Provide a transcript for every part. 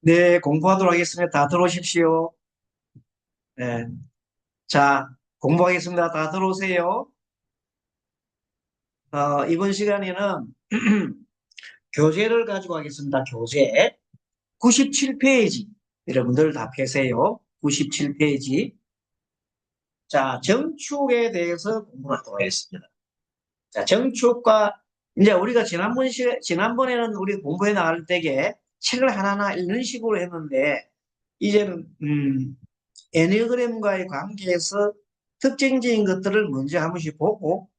네, 공부하도록 하겠습니다. 다 들어오십시오. 네. 자, 공부하겠습니다. 다 들어오세요. 이번 시간에는 교재를 가지고 하겠습니다. 교재. 97페이지. 여러분들 다 펴세요. 97페이지. 자, 정축에 대해서 공부하도록 하겠습니다. 자, 정축과, 이제 우리가 지난번에는 우리 공부해 나갈 때에 책을 하나하나 읽는 식으로 했는데, 이제는, 애니어그램과의 관계에서 특징적인 것들을 먼저 한 번씩 보고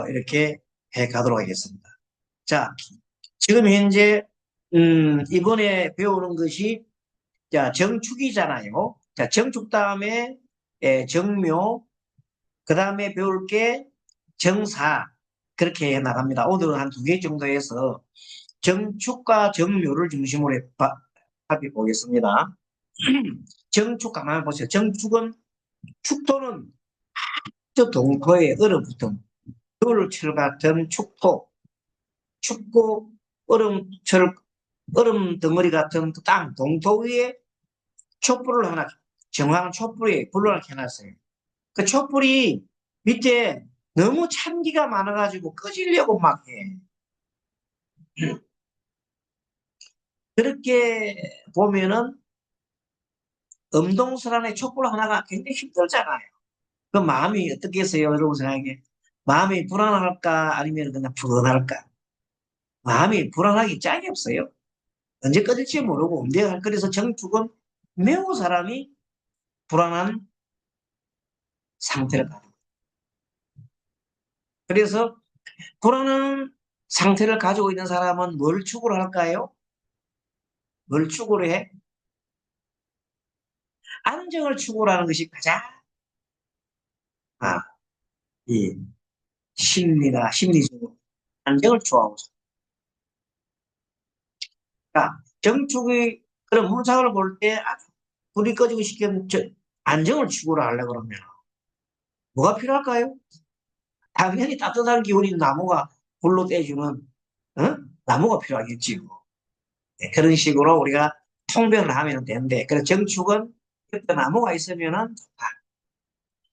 이렇게 해 가도록 하겠습니다. 자, 지금 현재 이번에 배우는 것이 자, 정축이잖아요. 자, 정축 다음에 정묘, 그 다음에 배울 게 정사 그렇게 해 나갑니다. 오늘은 한 두 개 정도 해서 정축과 정묘를 중심으로 살펴보겠습니다. 정축 가만 보세요. 정축은 축토는 저 동토에 얼어붙은 겨울철 같은 축토, 춥고 얼음철, 얼음 덩어리 같은 그 땅, 동토 위에 촛불을 하나, 정황 촛불에 불을 하나 켜놨어요. 그 촛불이 밑에 너무 찬기가 많아가지고 꺼지려고 막 해. 그렇게 보면은 엄동설 안에 촛불 하나가 굉장히 힘들잖아요. 그 마음이 어떻겠어요, 여러분 생각에? 마음이 불안할까, 아니면 그냥 불안할까? 마음이 불안하기 짝이 없어요. 언제 꺼질지 모르고 내가 그래서 정축은 매우 사람이 불안한 상태를 가지고 그래서 불안한 상태를 가지고 있는 사람은 뭘 추구를 할까요? 뭘 추구를 해? 안정을 추구를 하는 것이 가장 아, 이 심리적으로 안정을 추구하고 있습니다. 그러니까 정축의 그런 문상을 볼 때 불이 꺼지고 싶으면 안정을 추구를 하려고 그러면 뭐가 필요할까요? 당연히 따뜻한 기운이 나무가 불로 떼주는 어? 나무가 필요하겠지요. 네, 그런 식으로 우리가 통변을 하면 되는데, 그래서 정축은 옆에 나무가 있으면은 좋다.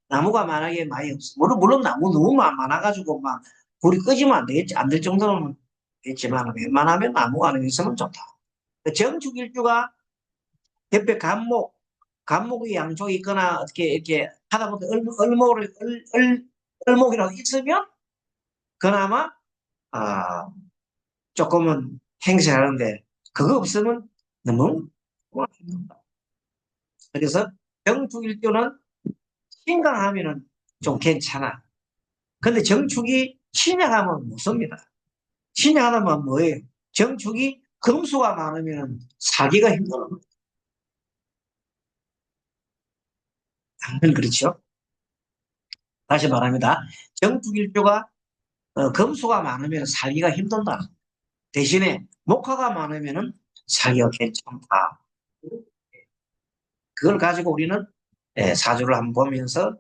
나무가 만약에 많이 없어. 물론 나무 너무 많아가지고 막 불이 끄지면 안 되겠지. 안 될 정도는 됐지만 웬만하면 나무가 안 있으면 좋다. 그 정축 일주가 옆에 감목이 양쪽에 있거나 어떻게 이렇게 하다 보면 을목이라도 있으면 그나마 아, 조금은 행세하는데 그거 없으면 너무 힘들다. 그래서 정축일교는 신강하면은 좀 괜찮아. 근데 정축이 신약하면 못 씁니다. 신약하면 뭐예요? 정축이 금수가 많으면 사기가 힘들어. 당연 그렇죠. 다시 말합니다. 정축일교가 금수가 많으면 살기가 힘든다. 대신에 목화가 많으면 살기가 괜찮다. 그걸 가지고 우리는 사주를 한번 보면서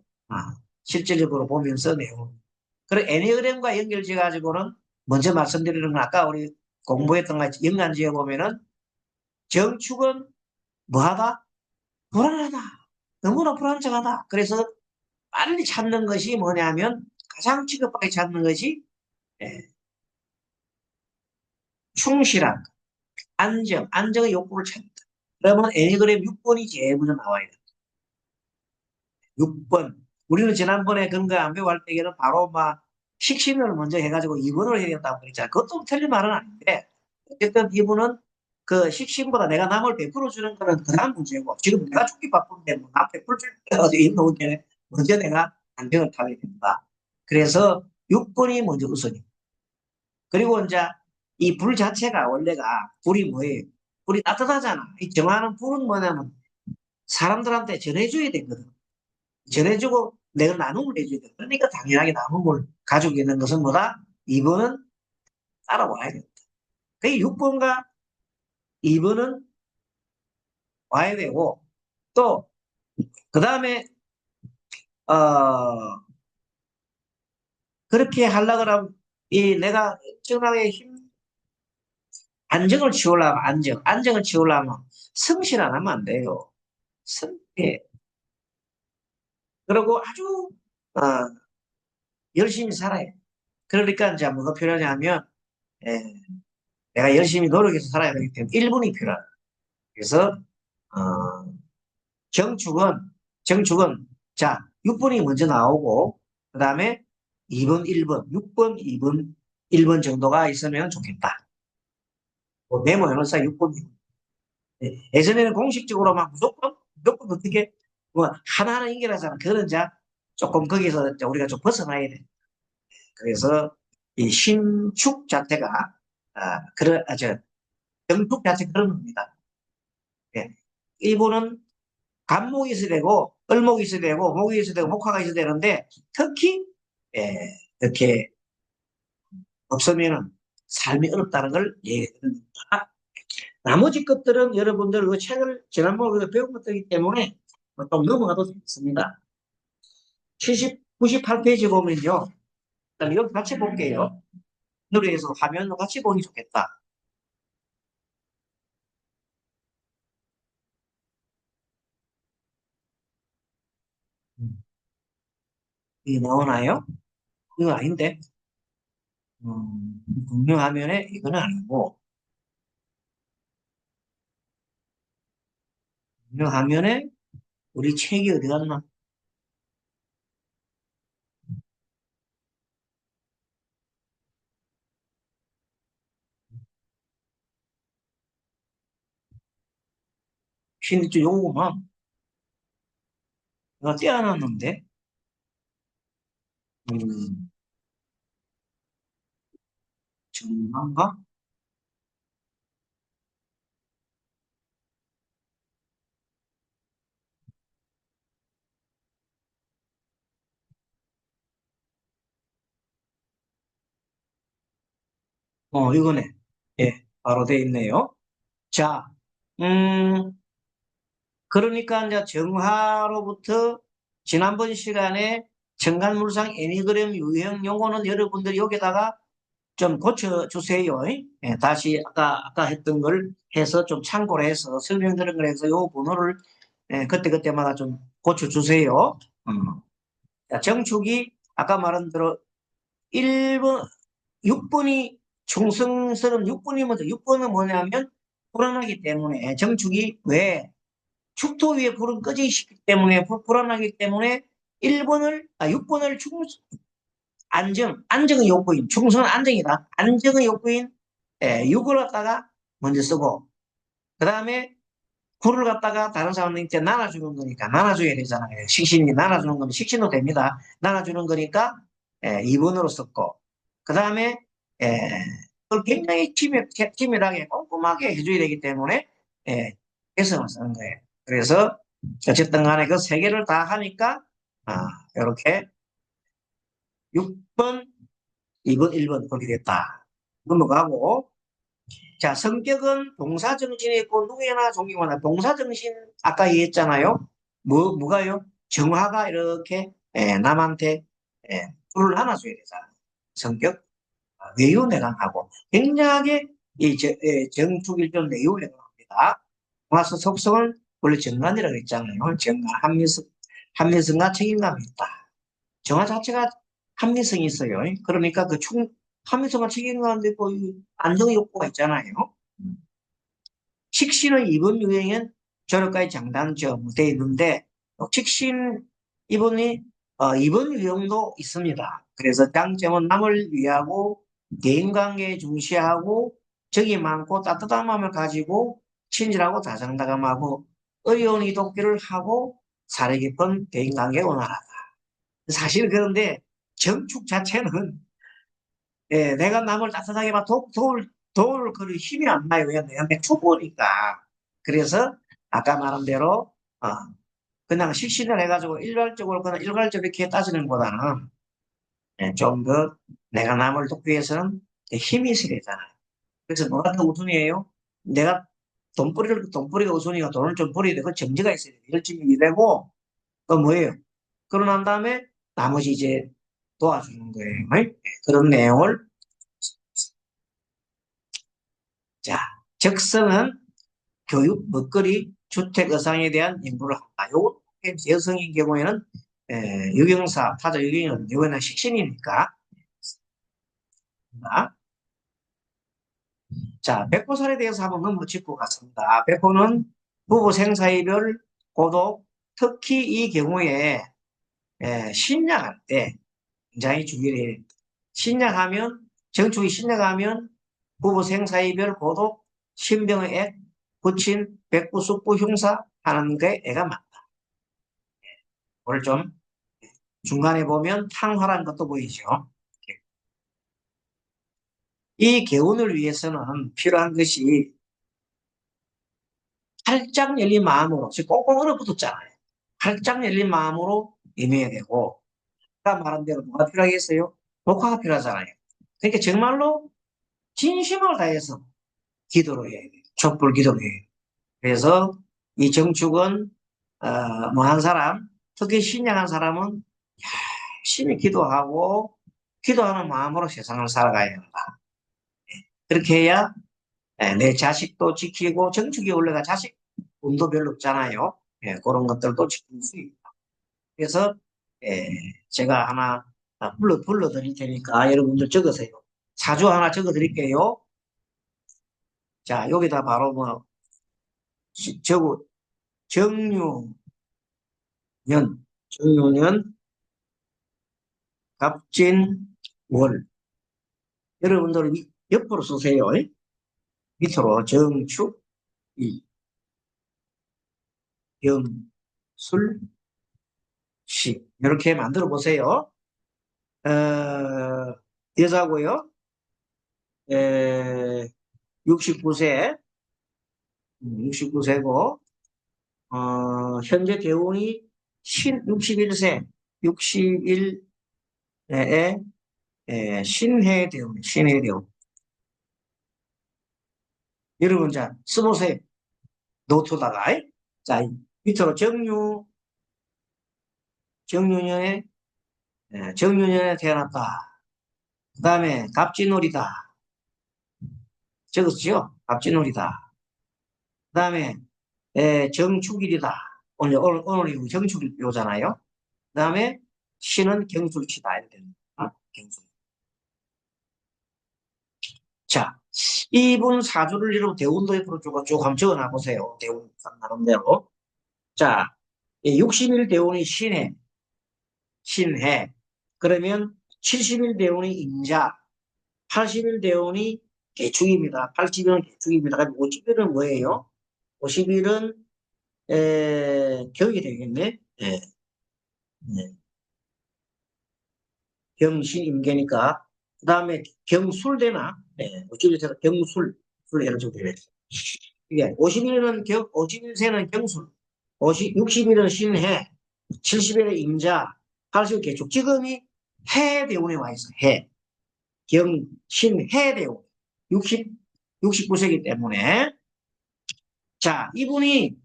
실질적으로 보면서 내용. 그리고 애니어그램과 연결지어 가지고는 먼저 말씀드리는 건 아까 우리 공부했던 것 같이 연관지어 보면은 정축은 뭐하다? 불안하다. 너무나 불안정하다. 그래서 빨리 찾는 것이 뭐냐면 가장 취급하게 찾는 것이 예, 충실한 안정의 욕구를 찾는다. 그러면 애니그램 6번이 제일 먼저 나와야 돼. 6번. 우리는 지난번에 그런 거 안 배워할 때에는 바로 막 식신을 먼저 해가지고 2번을 해야 된다고 그랬잖아. 그것도 틀린 말은 아닌데, 어쨌든 이분은 그 식신보다 내가 남을 베풀어 주는 거는 그 다음 문제고, 지금 내가 죽기 바쁜데 뭐남 베풀 줄 때가 있는데, 먼저 내가 안정을 타게 된다. 그래서 6번이 먼저 우선이고, 그리고 이제 이 불 자체가 원래가 불이 뭐예요? 불이 따뜻하잖아. 이 정하는 불은 뭐냐면 사람들한테 전해줘야 되거든. 전해주고 내가 나눔을 해줘야 돼. 그러니까 당연하게 나눔을 가지고 있는 것은 뭐다? 2번은 따라와야 된다. 그 6번과 2번은 와야 되고 또 그 다음에 어 그렇게 하려 그러면 이 내가 엄청나게 안정을 취하려면 안정을 취하려면 성실 안 하면 안 돼요. 예. 그리고 아주 어, 열심히 살아요. 그러니까 이제 뭐가 필요하냐면 예, 내가 열심히 노력해서 살아야 되기 때문에 1분이 필요하다. 그래서 어, 정축은 정축은 자 6번이 먼저 나오고 그 다음에 2번, 1번, 6번, 2번, 1번 정도가 있으면 좋겠다. 뭐 메모 해놓으사 6번, 2번. 예전에는 공식적으로 막 무조건 어떻게 뭐 하나하나 연결하잖아. 그거는 자 조금 거기서 우리가 좀 벗어나야 돼. 그래서 이 신축 자체가 그런 저 정축 자체 그런 겁니다. 예. 일본은 간목이 있어야 되고 을목이 있어야 되고 목이 있어야 되고 목화가 있어야 되는데 특히 예, 이렇게 없으면은 삶이 어렵다는 걸 얘기합니다. 나머지 것들은 여러분들 그 책을 지난번에 배운 것들이기 때문에 좀 넘어가도 되겠습니다. 98페이지 보면요. 일단 이거 같이 볼게요. 노래에서 화면으로 같이 보니 좋겠다. 이게 나오나요? 이거 아닌데. 공유 화면에 이거는 아니고, 공유 화면에 우리 책이 어디 갔나? 신입주 요거만 내가 떼어놨는데, 음, 정말인가? 이거네. 예, 바로 돼 있네요. 자, 음, 그러니까 이제 정화로부터 지난번 시간에 정관물상 애니그램 유형 용어는 여러분들이 여기다가 좀 고쳐주세요. 예, 다시 아까 했던 걸 해서 좀 참고를 해서 설명드린 걸 해서 요 번호를 그때그때마다 좀 고쳐주세요. 자, 정축이 아까 말한 대로 1번, 6번이 충성스러운 6번이 먼저 6번은 뭐냐면 불안하기 때문에 정축이 왜 축토 위에 불은 꺼져 있기 때문에 불안하기 때문에 6번을 안정의 욕구인, 충성은 안정이다. 안정의 욕구인 6을 갖다가 먼저 쓰고, 그 다음에 9를 갖다가 다른 사람한테 나눠주는 거니까 나눠줘야 되잖아요. 식신이 나눠주는 거면 식신도 됩니다. 나눠주는 거니까 2번으로 썼고, 그 다음에 그걸 굉장히 치밀하게 꼼꼼하게 해줘야 되기 때문에 개성을 쓰는 거예요. 그래서 어쨌든 간에 그 세 개를 다 하니까 이렇게 6번, 2번, 1번 그렇게 됐다. 넘어가고 자 성격은 동사정신이 있고 누구나 존경하나 동사정신 아까 얘기했잖아요. 뭐가요? 정화가 이렇게 남한테 불을 하나줘야 되잖아. 성격 내유내강하고 굉장하게 정축일 좀 내유내강합니다. 와서 속성은 원래 정관이라고 했잖아요. 정관 합리성과 책임감이 있다. 정화 자체가 합리성이 있어요. 그러니까 합리성과 책임감도 있고 안정 욕구가 있잖아요. 식신의 이번 유행은 저녁까지 장단점 돼 있는데 식신 이번이 이번 유형도 있습니다. 그래서 장점은 남을 위하고 대인관계 중시하고 정이 많고 따뜻한 마음을 가지고 친절하고 다정다감하고 어려운 이동기를 하고 사려 깊은 대인관계에 원활하다. 사실 그런데 정축 자체는 내가 남을 따뜻하게 막 도울 그 힘이 안 나요. 왜? 내가 초보니까. 그래서 아까 말한 대로 그냥 실신을 해가지고 일괄적으로 그냥 일괄적으로 이렇게 따지는 것보다는 좀 더 내가 남을 돕기 위해서는 힘이 있어야 되잖아요. 그래서 뭐가 더 우선이에요? 내가 돈벌이가 우선이가 돈을 좀 벌여야 되고 정지가 있어야 돼. 열심히 일하고 또 뭐예요? 그러고 난 다음에 나머지 이제 도와주는 거예요. 그런 내용을 자, 적성은 교육, 먹거리, 주택, 의상에 대한 연구를 한다. 요거 여성인 경우에는 유경사, 타자 유경은 이거는 식신이니까. 자, 백호살에 대해서 한번 넘어짚고 갔습니다. 백호는 부부 생사이별, 고독, 특히 이 경우에 신약할 때 굉장히 주의를 해야 됩니다. 신약하면, 정축이 신약하면 부부 생사이별, 고독, 신병의 액, 부친, 백부, 숙부, 흉사 하는 게 애가 많다. 오늘 좀 중간에 보면 탕화라는 것도 보이죠. 이 개운을 위해서는 필요한 것이 활짝 열린 마음으로, 지금 꽁꽁 얼어붙었잖아요. 활짝 열린 마음으로 임해야 되고, 아까 말한 대로 뭐가 필요하겠어요? 녹화가 필요하잖아요. 그러니까 정말로 진심을 다해서 기도를 해야 돼요. 촛불 기도를 해요. 그래서 이 정축은, 뭐 한 사람, 특히 신앙한 사람은 열심히 기도하고, 기도하는 마음으로 세상을 살아가야 한다. 그렇게 해야 내 자식도 지키고, 정축이 원래가 자식 운도 별로 없잖아요. 그런 것들도 지킬 수 있다. 그래서 제가 하나 불러드릴 테니까 여러분들 적으세요. 사주 하나 적어드릴게요. 자, 여기다 바로 뭐 적어 정유년, 정유년, 갑진월. 여러분들 옆으로 쓰세요. 밑으로 정축, 이, 병술, 시 이렇게 만들어 보세요. 여자고요. 69세, 69세고 현재 대운이 61세, 61에 신해 대운, 신해 대운. 여러분 자 써보세요. 노트다가. 자, 밑으로 정유년에 정유년에 태어났다. 그 다음에 갑진월이다. 적었죠? 갑진월이다. 그 다음에 정축일이다. 오늘이 정축일요잖아요. 그 다음에 신은 경술치다. 이렇게 됩니다. 경술. 자, 이분 사주를 여러분 대운도 옆으로 쭉 한번 적어놔 보세요. 대운 나름대로. 자, 60일 대운이 신해. 그러면 70일 대운이 임자, 80일 대운이 개축입니다. 80일은 개축입니다. 그럼 50일은 뭐예요? 50일은 격이 되겠네. 네. 경신임계니까. 그 다음에 경술되나? 네. 50일에서 경술, 이런 식으로 되겠죠. 이게 50일은 50일세는 경술, 60일은 신해, 70일은 임자, 80일 개축. 지금이 해 대운에 와 있어. 해. 신해 대운. 69세기 때문에. 자, 이분이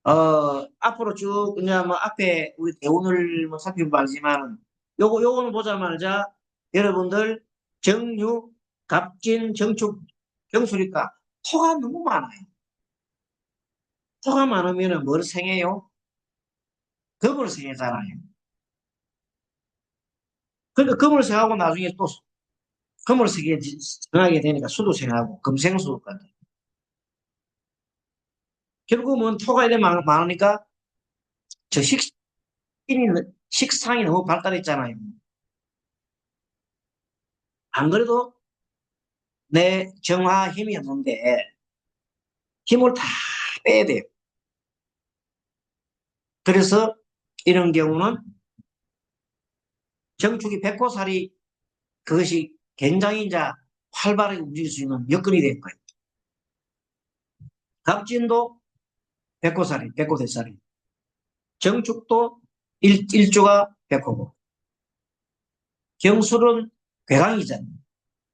앞으로 쭉 그냥 뭐 앞에 우리 대운을 뭐 살펴보면 알지만 요거는 보자마자 여러분들 정유, 갑진, 정축, 경수니까 토가 너무 많아요. 토가 많으면 뭘 생해요? 금을 생하잖아요. 그러니까 금을 생하고 나중에 또 금을 생하게 되니까 수도 생하고 금생수 같은. 결국은 토가 이래 많으니까 저 식상이 너무 발달했잖아요. 안 그래도 내 정화 힘이 없는데 힘을 다 빼야 돼요. 그래서 이런 경우는 정축이 백호살이 그것이 굉장히 이제 활발하게 움직일 수 있는 여건이 된 거예요. 갑진도 백호살이. 정축도 일조가 백호고. 경술은 괴강이잖아요.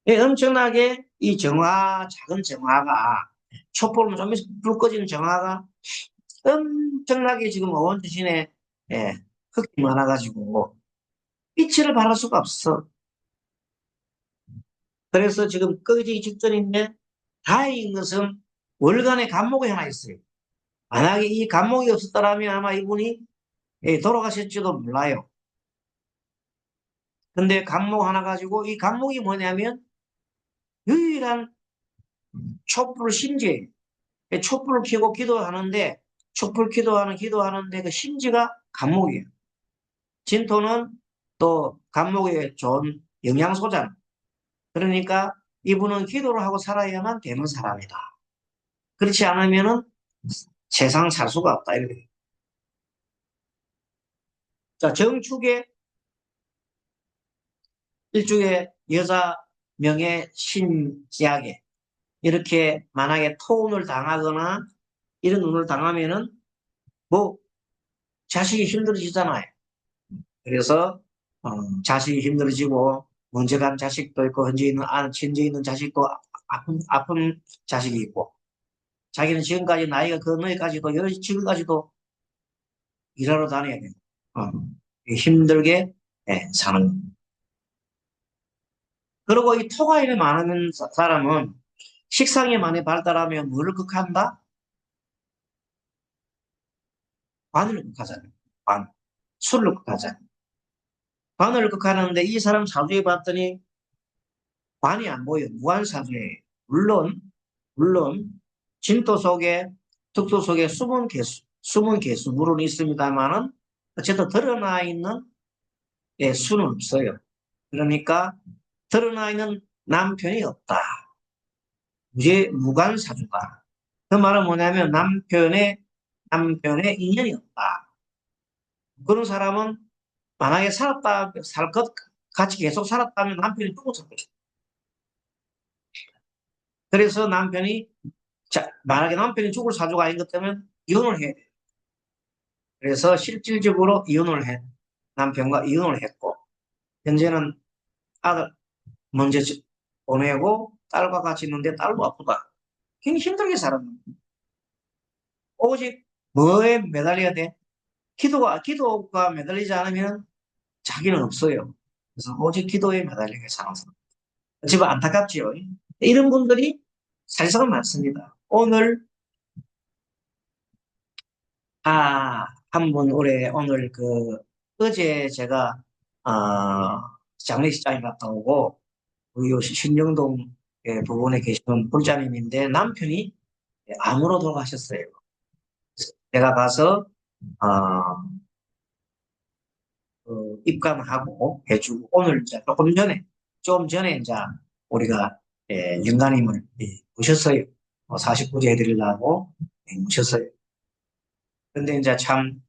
엄청나게 이 작은 정화가, 촛불은 좀 있으면 불 꺼지는 정화가 엄청나게 지금 어원주신에 흙이 많아가지고 빛을 발할 수가 없어. 그래서 지금 꺼지기 직전인데 다행인 것은 월간에 간목이 하나 있어요. 만약에 이 간목이 없었더라면 아마 이분이 돌아가실지도 몰라요. 근데 간목 하나 가지고 이 간목이 뭐냐면 유일한 촛불 심지예요. 촛불을 켜고 기도하는데 촛불 기도하는데 그 심지가 간목이에요. 진토는 또 간목에 좋은 영양소잖아. 그러니까 이분은 기도를 하고 살아야만 되는 사람이다. 그렇지 않으면은 세상 살 수가 없다. 이렇게. 자, 정축의 일종의 여자 명예 신약에 이렇게 만약에 토운을 당하거나 이런 운을 당하면은 뭐 자식이 힘들어지잖아요. 그래서 자식이 힘들어지고 먼저 간 자식도 있고 현재 있는 자식도 아픈 자식이 있고 자기는 지금까지 나이가 그 나이까지도 지금까지도 일하러 다녀야 돼요. 어, 힘들게 사는. 그리고 이 토가인이 많은 사람은 식상이 많이 발달하면 뭐를 극한다? 관을 극하잖아요. 관. 술을 극하잖아요. 관을 극하는데 이 사람 사주에 봤더니 관이 안 보여. 무관사주예요. 물론 진토 속에 특토 속에 숨은 개수 물은 있습니다만은 어쨌든 드러나 있는 수는 없어요. 그러니까 드러나 있는 남편이 없다. 무관사주다. 그 말은 뭐냐면 남편의 인연이 없다. 그런 사람은 만약에 살 것 같이 계속 살았다면 남편이 죽었을 것이다. 그래서 만약에 남편이 죽을 사주가 아닌 것 때문에 이혼을 해야 돼. 그래서 실질적으로 남편과 이혼을 했고, 현재는 아들 먼저 보내고 딸과 같이 있는데 딸도 아프다. 굉장히 힘들게 살았는 오직 뭐에 매달려야 돼? 기도가 매달리지 않으면 자기는 없어요. 그래서 오직 기도에 매달리게 사는 사람. 지금 안타깝지요. 이런 분들이 사실상 많습니다. 오늘 어제 제가, 장례식장에 갔다 오고, 우리 요 신정동 부근에 계시는 불자님인데 남편이 암으로 돌아가셨어요. 그래서 제가 가서, 어, 입감하고 해주고, 오늘 이제 좀 전에 이제 우리가, 윤가님을 모셨어요. 49제 해드리려고 모셨어요. 근데 이제 참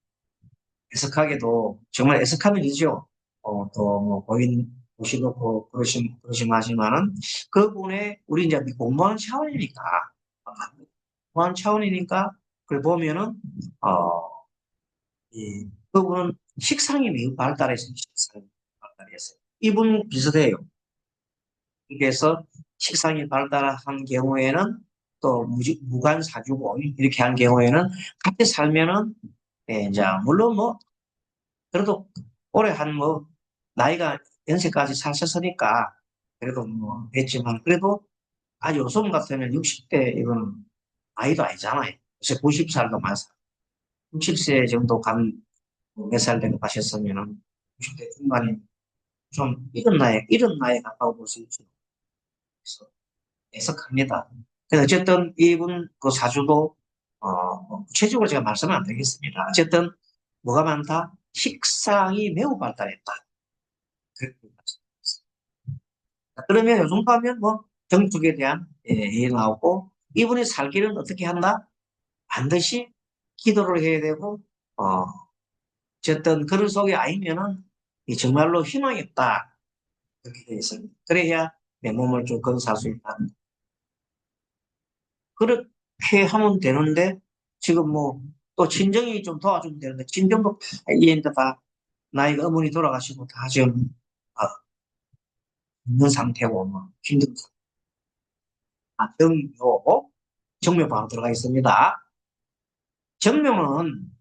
애석하게도 정말 애석한 일이죠. 또 뭐 고인 보시고 그러시마지만은 그분의 우리 이제 공무원 차원이니까 공무원 차원이니까 그걸 보면은 그분은 식상이 매우 발달해서 식상이 발달했어요. 이분 비슷해요. 그래서 식상이 발달한 경우에는 또 무관사주고 이렇게 한 경우에는 같이 살면은 이제 물론 뭐 그래도 올해 나이가 연세까지 사셨으니까 그래도 뭐 했지만 그래도 요즘 같으면 60대 이거는 나이도 아니잖아요. 요새 90살도 많아. 60세 정도 몇 살 되고 가셨으면은 60대 중반이 좀 이런 나이에 가까워 볼 수 있죠. 그래서 애석합니다. 그래서 어쨌든 이분 그 사주도 구체적으로 제가 말씀은 안 드리겠습니다. 어쨌든 뭐가 많다? 식상이 매우 발달했다. 그렇게 말씀드렸습니다. 그러면 요 정도 하면 뭐 정축에 대한 예 나오고 이분이 살기는 어떻게 한다? 반드시 기도를 해야 되고 어쨌든 그런 속에 아니면은 정말로 희망이 없다. 그렇게 되어 있습니다. 그래야 내 몸을 좀 건사할 수 있다. 그렇게 하면 되는데 지금 뭐 또 친정이 좀 도와주면 되는데 친정도 이제 다 나이가 어머니 돌아가시고 다 지금 아, 있는 상태고 뭐 힘든 정묘 바로 들어가 있습니다. 정묘는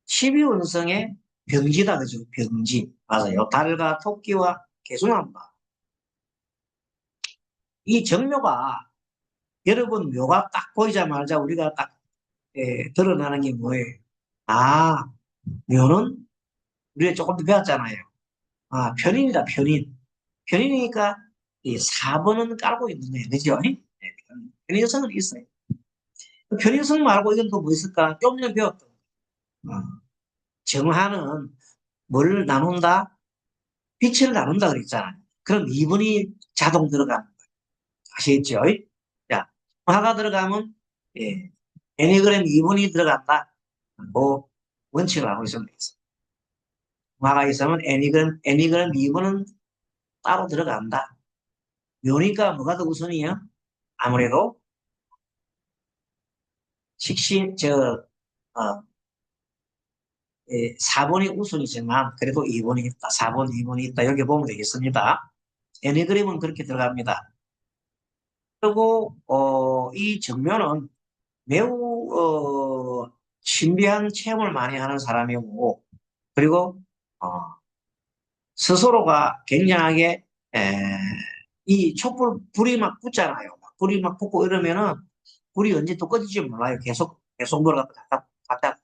12운성의 병지다 그죠? 병지 맞아요. 달과 토끼와 개수나무다. 이 정묘가 여러분 묘가 딱 보이자마자 우리가 딱 드러나는 게 뭐예요? 아, 묘는 우리가 조금 더 배웠잖아요. 아, 편인이다, 편인. 편인이니까 이 4번은 깔고 있는 거예요. 그죠? 네, 편인성은 있어요. 편인성 말고 이건 또 뭐 있을까? 좀 전에 배웠던 거. 정하는 뭘 나눈다? 빛을 나눈다 그랬잖아요. 그럼 2번이 자동 들어가는 거예요. 아시겠죠? 자, 화가 들어가면 예, 애니그램 2번이 들어간다. 뭐 원칙을 알고 있으면 되겠습니다. 화가 있으면 애니그램 2번은 따로 들어간다. 묘니까 뭐가 더 우선이에요? 아무래도 식신 어, 4번이 우선이지만 그래도 2번이 있다. 4번, 2번이 있다. 여기 보면 되겠습니다. 애니그램은 그렇게 들어갑니다. 그리고 이 정면은 매우 신비한 체험을 많이 하는 사람이고 그리고 어, 스스로가 굉장하게 이 촛불 불이 막 붙잖아요. 불이 막 붙고 이러면은 불이 언제 또 꺼질지 몰라요. 계속 뭐라 갖다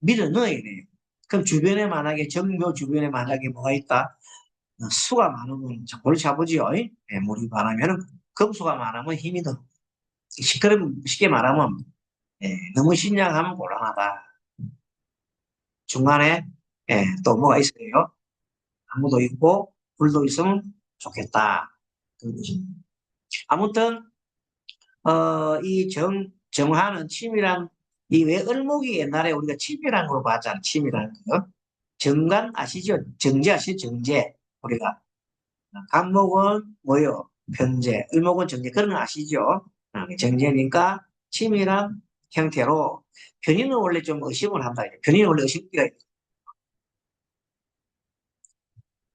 밀어 넣어야 돼요. 그럼 주변에 만약에 정묘 주변에 만약에 뭐가 있다 수가 많으면 골치 아프지요. 물이 많으면 금수가 많으면 힘이 더 시끄러면 쉽게 말하면 너무 신장하면 곤란하다. 중간에 또 뭐가 있어요? 나무도 있고 불도 있으면 좋겠다. 아무튼 이 정화는 침이란 이 왜 을목이 옛날에 우리가 침이란 걸 봤잖아. 침이라는 거. 정관 아시죠? 정제 아시죠? 정제 우리가 간목은 뭐요? 편제, 을목은 정제 그런 거 아시죠? 정제니까 침이란 형태로 변인은 원래 좀 의심을 한다. 변인은 원래 의심기가 있다.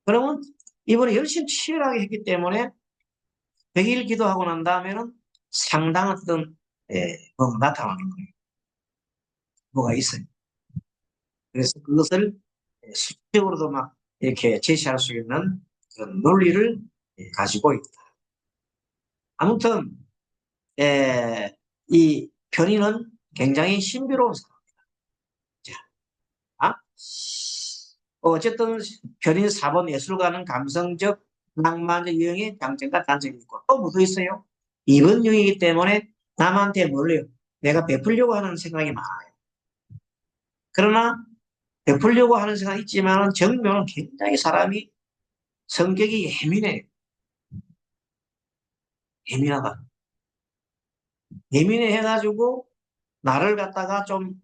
그러면 이번에 열심히 치열하게 했기 때문에 100일 기도하고 난 다음에는 상당한 어떤 뭐가 나타나는 거예요. 뭐가 있어요. 그래서 그것을 수적으로도 막 이렇게 제시할 수 있는 그런 논리를 가지고 있다. 아무튼 이 편의는 굉장히 신비로운 사람이다. 아? 어쨌든 편의 4번 예술가는 감성적 낭만적 유형의 장점과 단점이 있고 또 묻어 있어요. 2번 유형이기 때문에 남한테 뭘요? 내가 베풀려고 하는 생각이 많아요. 그러나 베풀려고 하는 생각이 있지만 정묘는 굉장히 사람이 성격이 예민해. 예민하다. 예민해 해가지고 나를 갖다가 좀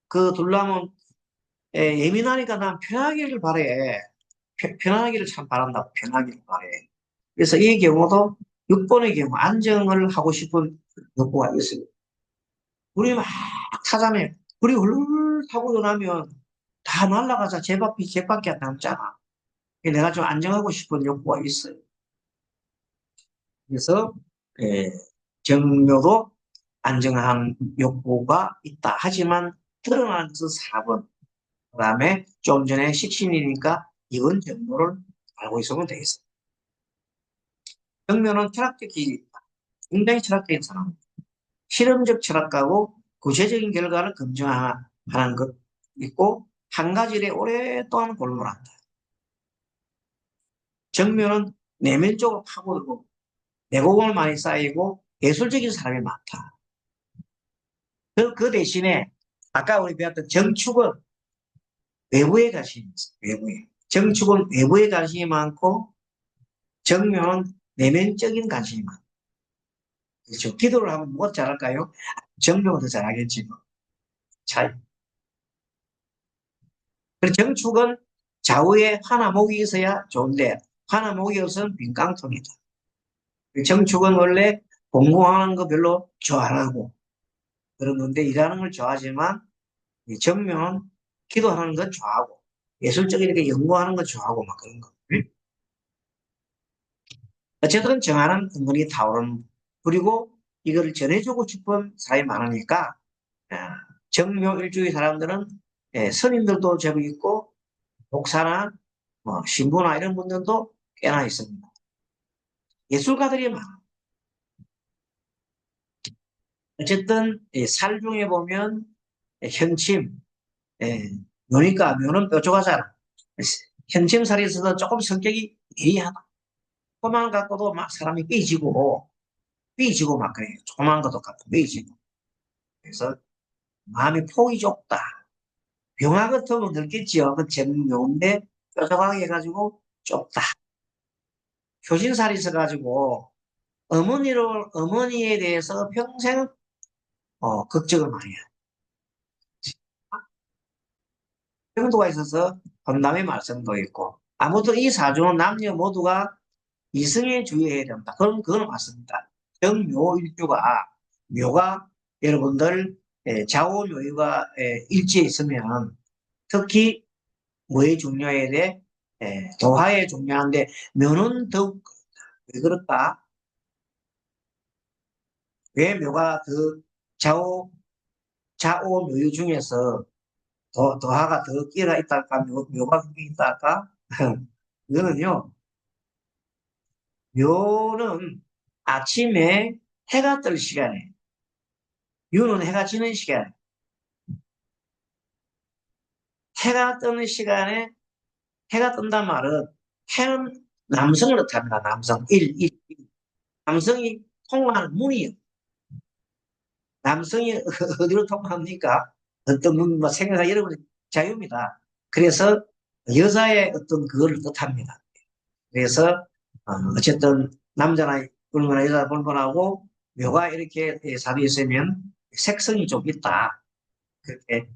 그 둘러면 예민하니까 난 편하기를 바래. 편하기를 참 바란다. 편하기를 바래. 그래서 이 경우도 6번의 경우 안정을 하고 싶은 욕구가 있어요. 불이 막 타잖아요. 불이 훌훌 타고 나면 다 날아가자 제밖에 안 남잖아. 내가 좀 안정하고 싶은 욕구가 있어요. 그래서 에, 정묘도 안정한 욕구가 있다. 하지만 드러난 그 4번 그다음에 좀 전에 식신이니까 이건 정도를 알고 있으면 되겠습니다. 정묘는 철학적 기질이 있다. 굉장히 철학적인 사람. 실험적 철학가고 구체적인 결과를 검증하는 것 있고 한 가지를 오랫동안 골몰한다. 정묘는 내면적으로 파고들고 내공을 많이 쌓이고 예술적인 사람이 많다. 그 대신에 아까 우리 배웠던 정축은 외부에 관심이 있어. 외부에. 정축은 외부에 관심이 많고 정묘는 내면적인 관심이 많다. 그렇죠. 기도를 하면 뭐가 잘할까요? 정묘가 더 잘하겠지. 뭐. 차이. 그리고 정축은 좌우에 하나목이 있어야 좋은데 하나목이 없으면 빈깡통이다. 정축은 원래 공부하는 거 별로 좋아 안 하고 그런 건데 일하는 걸 좋아하지만 정묘는 기도하는 거 좋아하고 예술적인 이렇게 연구하는 거 좋아하고 막 그런 거. 어쨌든 정하는 근근이 타오르는 그리고 이거를 전해주고 싶은 사람이 많으니까 아, 정묘 일주의 사람들은 선임들도 제법 있고 목사나 뭐 신부나 이런 분들도 꽤나 있습니다. 예술가들이 많아. 어쨌든 살 중에 보면 현침, 예, 묘니까 묘는 뾰족하잖아. 현침살이 있어서 조금 성격이 예리하다. 조그만 갖고도 막 사람이 삐지고 막 그래요. 조그만 것도 갖고 삐지고. 그래서 마음이 폭이 좁다. 병화 같으면 늙겠지요. 그 제일 묘인데 뾰족하게 해가지고 좁다. 효신살이 있어가지고 어머니에 대해서 평생 걱정을 많이 해요. 정도가 있어서 건담의 말씀도 있고 아무튼 이 사주는 남녀 모두가 이성에 주의해야 된다. 그건 맞습니다. 정묘일주가 묘가 여러분들 좌우묘유가 일치해 있으면 특히 뭐에 중요해야 돼? 도화에 중요한데 묘는 더욱 왜 그럴까? 왜 묘가 그 좌우 좌우묘유 중에서 도화가 더 끼가 있달까? 묘가 끼가 있달까? 이거는요. 묘는 아침에 해가 뜰 시간에, 유는 해가 지는 시간에, 해가 뜨는 시간에, 해가 뜬단 말은 해는 남성을 뜻합니다. 남성. 남성이 통하는 문이요. 남성이 어디로 통합니까? 어떤 문, 뭐 생각과 여러분의 자유입니다. 그래서 여자의 어떤 그거를 뜻합니다. 그래서 어쨌든 남자나 불문하고 여자 불문하고 묘가 이렇게 살이 있으면 색성이 좀 있다. 그렇게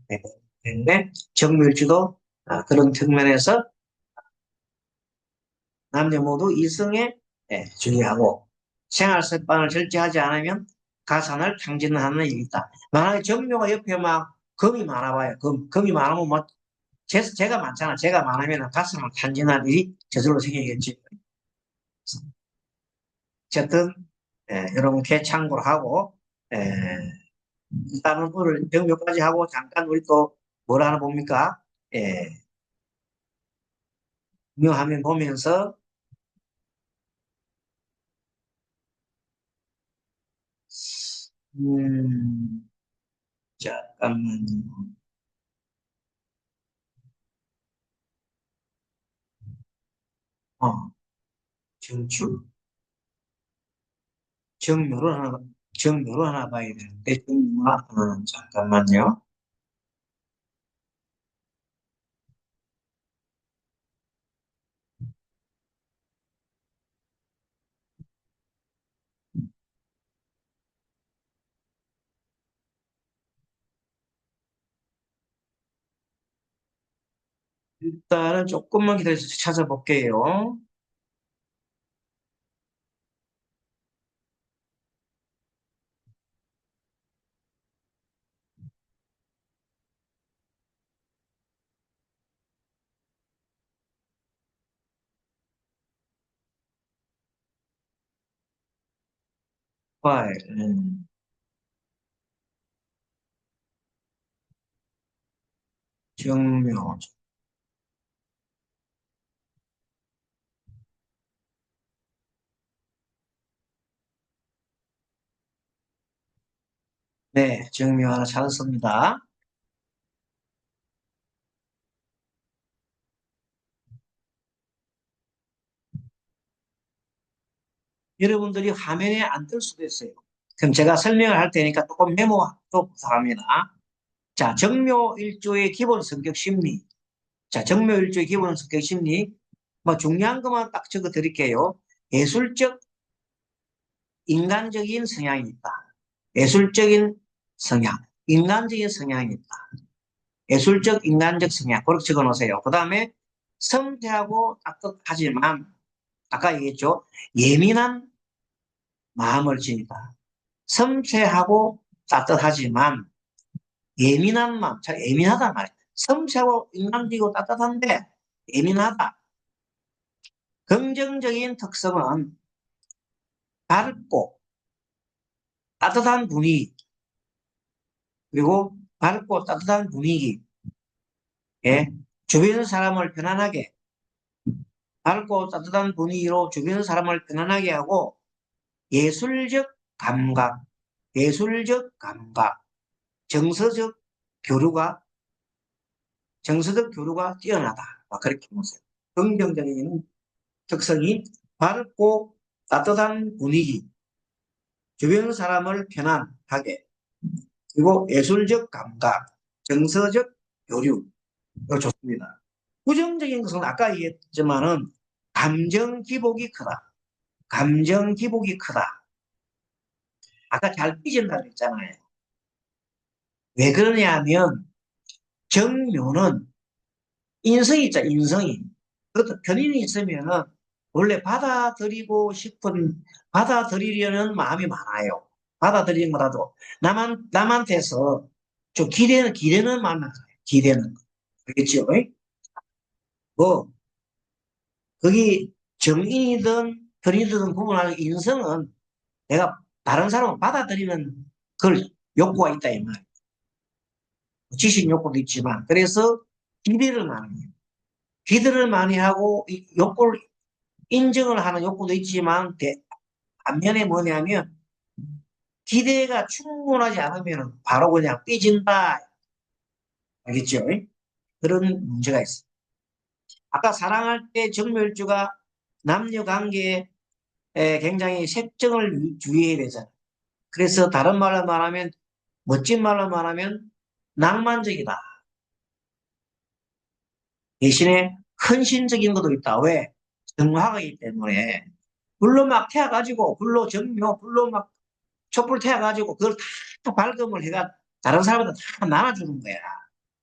되는데 정밀주도 그런 측면에서 남녀 모두 이성에 주의하고 생활 습관을 절제하지 않으면 가산을 탕진하는 일이 있다. 만약에 정묘가 옆에 막 금이 많아봐요. 금이 많으면 뭐 제가 많잖아. 제가 많으면 가산을 탕진할 일이 저절로 생기겠지. 어쨌든 여러분께 참고를 하고 일단은 오늘 정묘까지 하고 잠깐 우리 또 뭘 하나 봅니까? 묘하면 보면서 음, 잠깐만요. 어, 정축? 정묘를 하나, 정묘를 하나 봐야 되는데, 잠깐만요. 일단은 조금만 기다려서 찾아볼게요. 파일, 정묘. 네, 정묘 하나 찾았습니다. 여러분들이 화면에 안 뜰 수도 있어요. 그럼 제가 설명을 할 테니까 조금 메모도 부탁합니다. 자, 정묘일주의 기본 성격 심리. 자, 정묘일주의 기본 성격 심리. 뭐 중요한 것만 딱 적어 드릴게요. 예술적, 인간적인 성향이 있다. 예술적인 성향, 인간적인 성향이 있다. 예술적, 인간적 성향. 그렇게 적어 놓으세요. 그 다음에 섬세하고 따뜻하지만, 아까 얘기했죠. 예민한 마음을 지니다. 섬세하고 따뜻하지만, 예민한 마음, 자, 예민하단 말이에요. 섬세하고 인간적이고 따뜻한데, 예민하다. 긍정적인 특성은 밝고 따뜻한 분위기, 그리고 밝고 따뜻한 분위기, 예, 주변 사람을 편안하게, 밝고 따뜻한 분위기로 주변 사람을 편안하게 하고 예술적 감각, 예술적 감각, 정서적 교류가 뛰어나다. 그렇게 보세요. 긍정적인 특성이 밝고 따뜻한 분위기, 주변 사람을 편안하게, 그리고 예술적 감각, 정서적 교류, 이거 좋습니다. 부정적인 것은 아까 얘기했지만은 감정 기복이 크다. 감정 기복이 크다. 아까 잘 삐진다고 했잖아요. 왜 그러냐면 정묘는 인성이 있죠, 인성이. 그것도 견인이 있으면은 원래 받아들이려는 마음이 많아요. 받아들이는 거라도 남한테서 좀 기대는 마음이 많아요. 기대는. 알겠죠? 뭐, 거기 정인이든 견인이든 구분하는 인성은 내가 다른 사람을 받아들이는 그걸 욕구가 있다, 이 말이에요. 지식 욕구도 있지만. 그래서 기대를 많이 해요. 기대를 많이 하고, 욕구를 인정을 하는 욕구도 있지만, 반면에 뭐냐면, 기대가 충분하지 않으면 바로 그냥 삐진다. 알겠죠? 그런 문제가 있어요. 아까 사랑할 때 정멸주가 남녀 관계에 굉장히 색정을 주의해야 되잖아요. 그래서 다른 말로 말하면, 멋진 말로 말하면 낭만적이다. 대신에 헌신적인 것도 있다. 왜? 정화가이기 때문에. 불로 막 태워가지고, 불로 막 촛불 태워가지고, 그걸 다 발금을 해가 다른 사람한테 다 나눠주는 거야.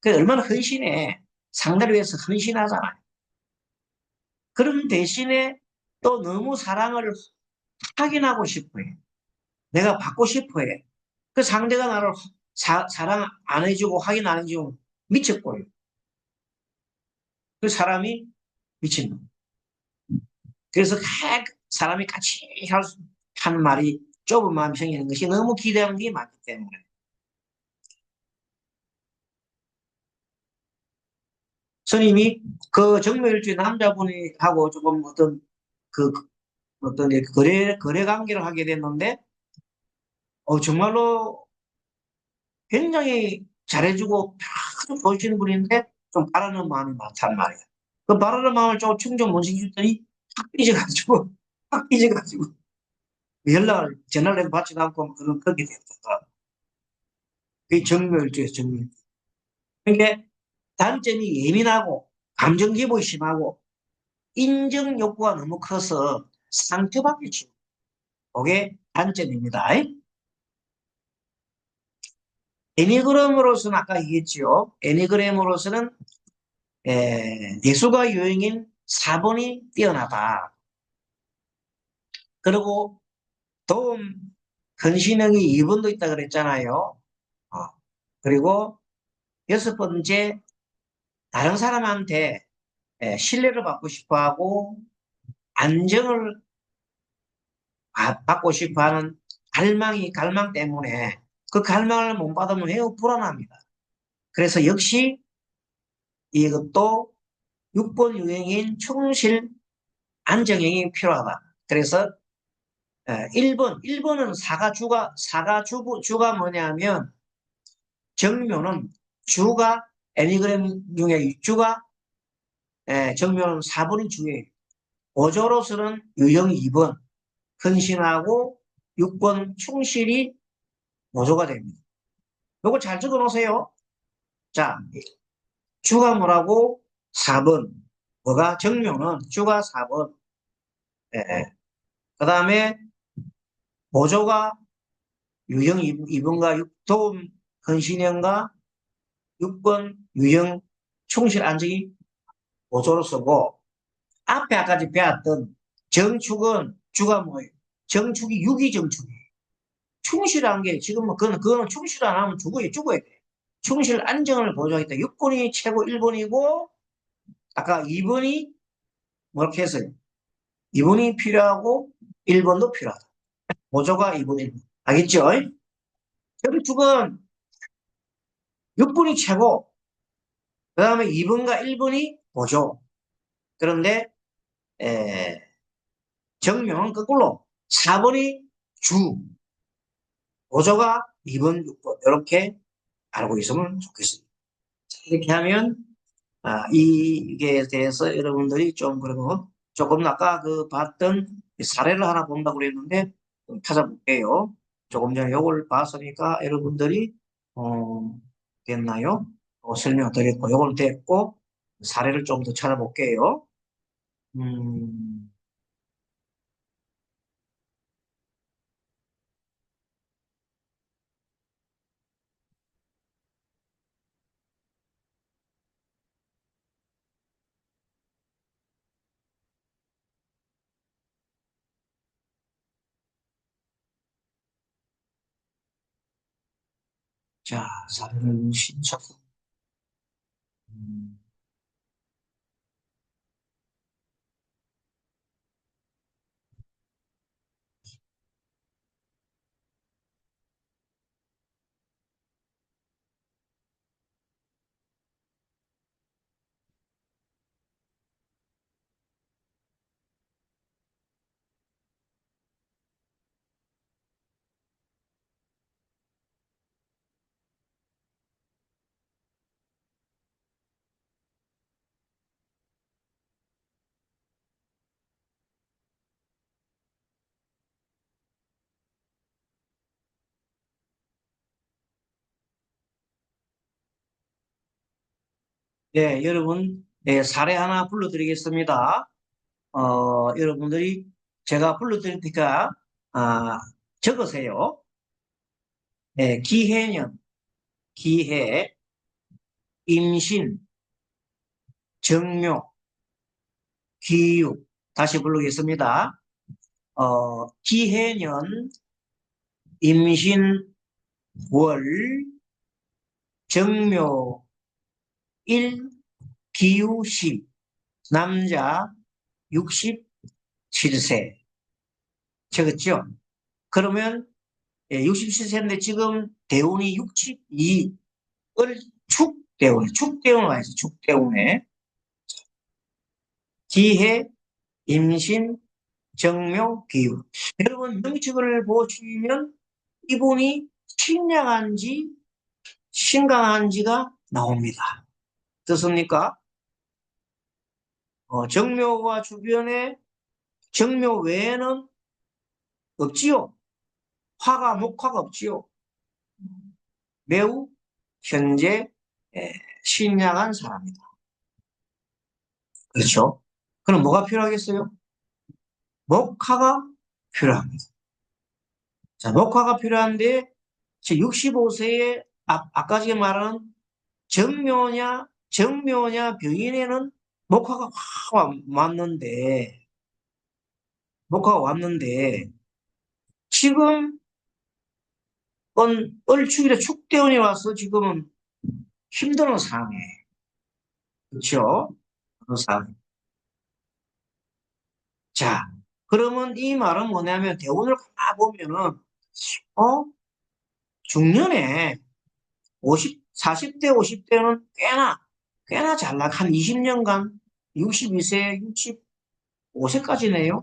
그 얼마나 헌신해. 상대를 위해서 헌신하잖아요. 그런 대신에 또 너무 사랑을 확인하고 싶어 해. 내가 받고 싶어 해. 그 상대가 나를 사랑 안 해주고 확인 안 해주고 미쳤고요. 그 사람이 미친 거. 그래서 사람이 같이 하는 말이 좁은 마음이 생기는 것이 너무 기대하는 게 많기 때문에. 스님이 그 정묘일주에 남자분이 하고 조금 그, 어떤 거래 관계를 하게 됐는데, 정말로 굉장히 잘해주고 아주 좋으시는 분인데 좀 바라는 마음이 많단 말이에요. 그 바라는 마음을 좀 충족 못 시켜줬더니 확 삐져가지고 확 삐져가지고 전화를 해도 받지도 않고 그렇게 됐다. 그게 정묘일주예요, 정묘. 그러니까 단점이 예민하고 감정 기복이 심하고 인정 욕구가 너무 커서 상처받기 쉬워. 그게 단점입니다. 애니그램으로서는 아까 얘기했죠. 애니그램으로서는 예술가 유형인 4번이 뛰어나다. 그리고 도움 근신형이 2번도 있다 그랬잖아요. 어, 그리고 6번째 다른 사람한테 신뢰를 받고 싶어하고 안정을 받고 싶어하는 갈망 때문에 그 갈망을 못 받으면 매우 불안합니다. 그래서 역시 이것도 6번 유형인 충실 안정형이 필요하다. 그래서 1번은 주가 뭐냐면 정묘는 주가 애니그램 중에 주가 정묘는 4번이 주예요. 보조로서는 유형 2번 헌신하고 6번 충실이 보조가 됩니다. 요거 잘 적어 놓으세요. 자, 주가 뭐라고? 4번. 뭐가? 정묘는 주가 4번. 그 다음에 보조가 유형 2번과 도움 헌신형과 6번 유형 충실 안정이 보조로 쓰고 앞에 아까지 배웠던 정축은 주가 뭐예요? 정축이 유기정축이에요. 충실한 게 지금 그거는 충실 안 하면 죽어야 돼. 충실 안정을 보조하겠다. 6번이 최고 1번이고 아까 2번이 뭐렇게 했어요? 2번이 필요하고 1번도 필요하다. 보조가 2번, 1번. 알겠죠? 정축은 6번이 최고, 그 다음에 2번과 1번이 보조. 그런데 정명은 거꾸로 4번이 주, 보조가 2번, 6번 이렇게 알고 있으면 좋겠습니다. 이렇게 하면 이게 대해서 여러분들이 좀 그러면 조금 아까 그 봤던 사례를 하나 본다고 그랬는데 좀 찾아볼게요. 조금 전에 요걸 봤으니까 여러분들이 됐나요? 설명 드렸고 요걸 됐고 사례를 좀 더 찾아볼게요. 음, 자, 사례를 신청. 음, 네, 여러분, 네, 사례 하나 불러드리겠습니다. 여러분들이 제가 불러드릴 테니까 아, 적으세요. 네, 기해년, 기해, 임신, 정묘, 기육. 다시 부르겠습니다. 기해년, 임신, 월, 정묘, 일, 기유시. 남자 67세. 적었죠? 그러면 67세인데 지금 대운이 62, 을 축대운에, 축대운 와 있어, 축대운에. 기해, 임신, 정묘, 기후. 여러분, 명칭을 보시면 이분이 신령한지 신강한지가 나옵니다. 어떻습니까? 정묘와 주변에 정묘 외에는 없지요. 화가, 목화가 없지요. 매우 현재 에, 신령한 사람이다. 그렇죠? 그럼 뭐가 필요하겠어요? 목화가 필요합니다. 자, 목화가 필요한데 65세에 아까 지금 말한 정묘냐 병인에는 목화가 확 왔는데 지금 얼축이라 축대운이 와서 지금은 힘드는 상황이에요. 그렇죠? 그런 상황. 자, 그러면 이 말은 뭐냐면 대운을 가보면은 어 중년에 40대 50대는 꽤나 잘 한 20년간 62세, 65세까지네요.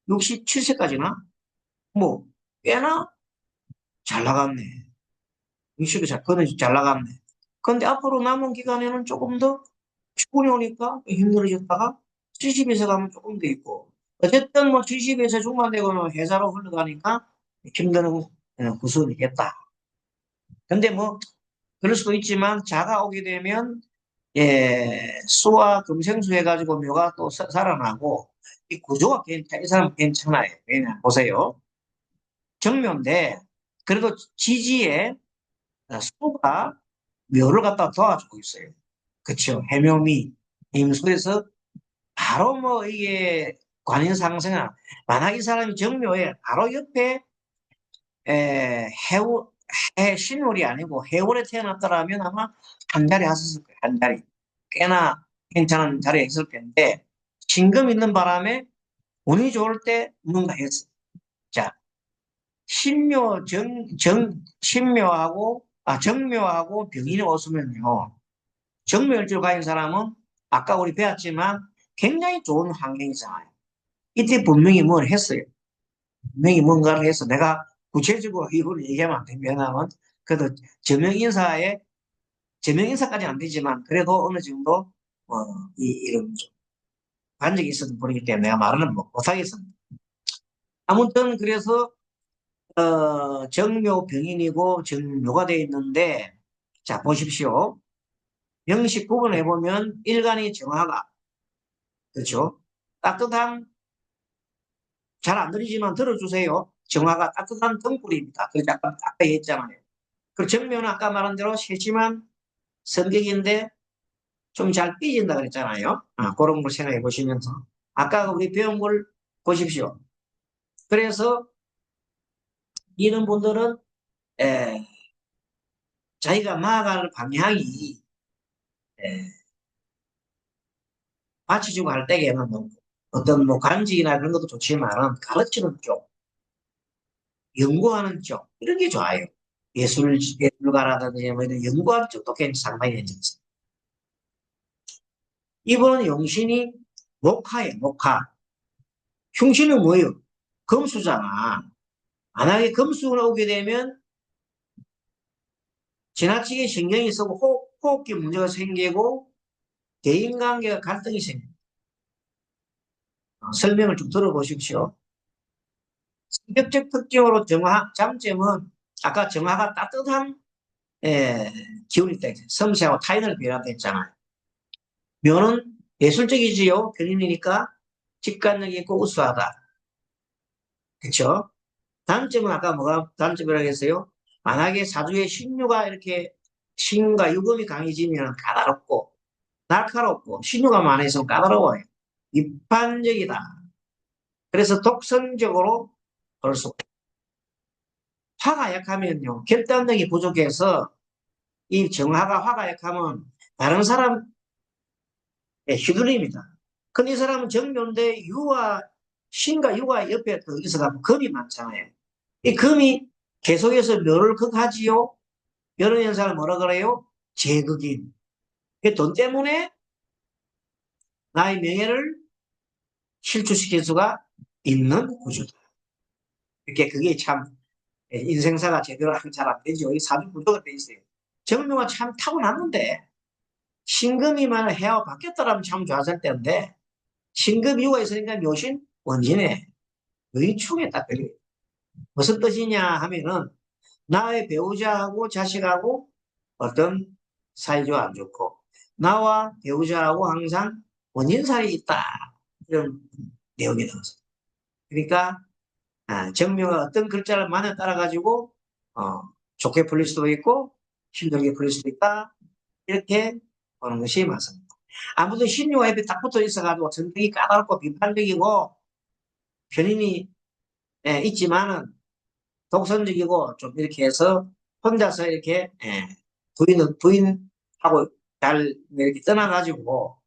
67세까지나? 뭐, 꽤나 잘 나갔네. 60이 그는 잘 나갔네. 근데 앞으로 남은 기간에는 조금 더 축구이 오니까 힘들어졌다가 70에서 가면 조금 더 있고. 어쨌든 뭐 70에서 중반 되고 회사로 흘러가니까 힘드는 구설이겠다. 근데 뭐, 그럴 수도 있지만 자가 오게 되면 수와 금생수 해가지고 묘가 또 살아나고 이 구조가 이 사람 괜찮아요. 왜냐 보세요. 정묘인데 그래도 지지에 수가 묘를 갖다 도와주고 있어요. 그렇죠. 해묘미 임수에서 바로 뭐 이게 관인상승아 만약 이 사람이 정묘에 바로 옆에 해우 해 신월이 아니고 해월에 태어났더라면 아마 한 자리 하셨을 거예요. 한 자리 꽤나 괜찮은 자리에 있을 텐데 신금 있는 바람에 운이 좋을 때 뭔가 했어. 자, 정묘하고 병인이 왔으면요. 정묘일주를 가진 사람은 아까 우리 배웠지만 굉장히 좋은 환경이잖아요. 이때 분명히 뭘 했어요. 분명히 뭔가를 해서 내가 구체적으로 이걸 얘기하면 안 됩니다. 왜냐하면 그래도 저명인사까지는 안 되지만 그래도 어느 정도 이런 좀 관적이 있었던 분이기 때문에 내가 말은 못하겠습니다. 아무튼 그래서 정묘 병인이고 정묘가 되어 있는데 자 보십시오. 명식 구분해 보면 일간이 정화가 그렇죠. 따뜻한 잘 안 들리지만 들어주세요. 정화가 따뜻한 등불입니다. 그래서 아까 얘기했잖아요. 그 정묘는 아까 말한 대로 세심한 성격인데 좀 잘 삐진다 그랬잖아요. 그런 걸 생각해 보시면서 아까 우리 배운 걸 보십시오. 그래서 이런 분들은 에, 자기가 나아갈 방향이 에, 받쳐주고 할 때에는 뭐 어떤 뭐 간직이나 그런 것도 좋지만 가르치는 쪽, 연구하는 쪽 이런 게 좋아요. 예술가라든지 뭐 이런 연구하는 쪽도 굉장히 상당히 괜찮습니다. 이번 용신이 목화예요, 목화. 흉신은 뭐예요? 금수잖아. 만약에 금수가 오게 되면 지나치게 신경이 쓰고 호흡기 문제가 생기고 대인관계가 갈등이 생깁니다. 설명을 좀 들어보십시오. 성격적 특징으로 장점은 아까 정화가 따뜻한 기운이 있다. 섬세하고 타인을 배려한다 했잖아요. 묘는 예술적이지요. 편인이니까 직관력이 있고 우수하다. 그렇죠? 단점은 아까 뭐가 단점이라고 했어요? 만약에 사주에 신유가 이렇게 신과 유금이 강해지면 까다롭고 날카롭고 신유가 많아서 까다로워요. 비판적이다. 그래서 독선적으로 볼 수. 화가 약하면요. 결단력이 부족해서 이 정화가 화가 약하면 다른 사람에 휘둘립니다. 근데 이 사람은 정묘인데 신과 유가 옆에 또 있어가지고 금이 많잖아요. 이 금이 계속해서 묘를 극하지요. 이런 현상을 뭐라 그래요? 제극인. 돈 때문에 나의 명예를 실추시킬 수가 있는 구조다. 이렇게 그게 참 인생사가 제대로 잘 안 되죠. 이 사주 구조가 돼 있어요. 정묘가 참 타고났는데 신금이만 해와 바뀌었더라면 참 좋았을 텐데 신금 이유가 있으니까 묘신 원진에 의충에 딱 걸려요. 무슨 뜻이냐 하면은 나의 배우자하고 자식하고 어떤 사이좋아 안 좋고 나와 배우자하고 항상 원인살이 있다. 이런 내용이 나왔어요. 그러니까 정묘가 어떤 글자를 만에 따라 가지고 좋게 풀릴 수도 있고 힘들게 풀릴 수도 있다. 이렇게 보는 것이 맞습니다. 아무튼 신유와 앱이 딱 붙어 있어가지고 성격이 까다롭고 비판적이고 편인이 있지만은 독선적이고 좀 이렇게 해서 혼자서 이렇게 부인하고 잘 이렇게 떠나가지고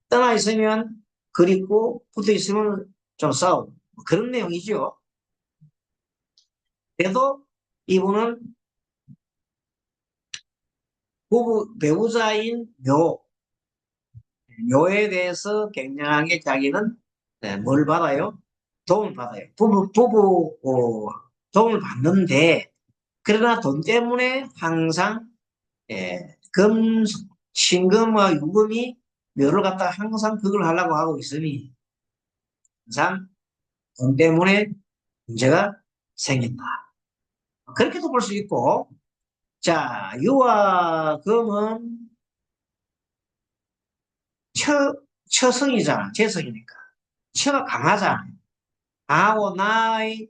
떠나 있으면 그립고 붙어 있으면 좀 싸우고 뭐 그런 내용이죠. 그래도 이분은 부부 배우자인 묘에 대해서 굉장하게 자기는 뭘 받아요? 도움을 받아요. 도움을 받는데 그러나 돈 때문에 항상 예, 신금과 유금이 묘를 갖다가 항상 그걸 하려고 하고 있으니 항상 돈 때문에 문제가 생긴다. 그렇게도 볼 수 있고 자 유와 금은 처성이잖아. 재성이니까. 처가 강하잖아. 강하고 나의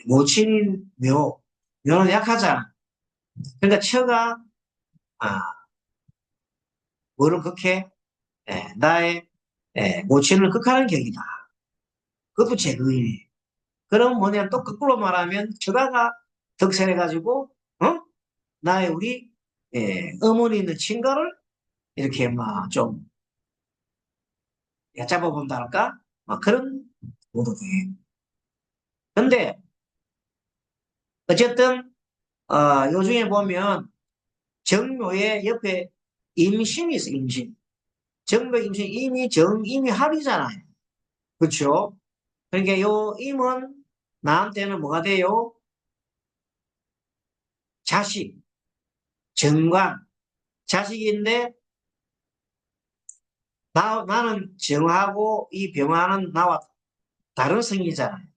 모친인 묘는 약하잖아. 그러니까 처가 아, 뭐를 극해? 나의 모친을 극하는 격이다. 그것도 제거이네. 그럼 뭐냐 또 거꾸로 말하면 처가가 덕세해가지고 나의 우리 어머니 있는 친가를 이렇게 막 좀 얕잡아 본다 할까? 막 그런 모도 돼. 근데 어쨌든 요즘에 보면 정묘의 옆에 임신이 있어, 임신. 정묘 임신, 이미 합이잖아요. 그렇죠? 그러니까 요 임은 나한테는 뭐가 돼요? 자식, 정관, 자식인데 나는 정하고 이 병화는 나와 다른 성이잖아요.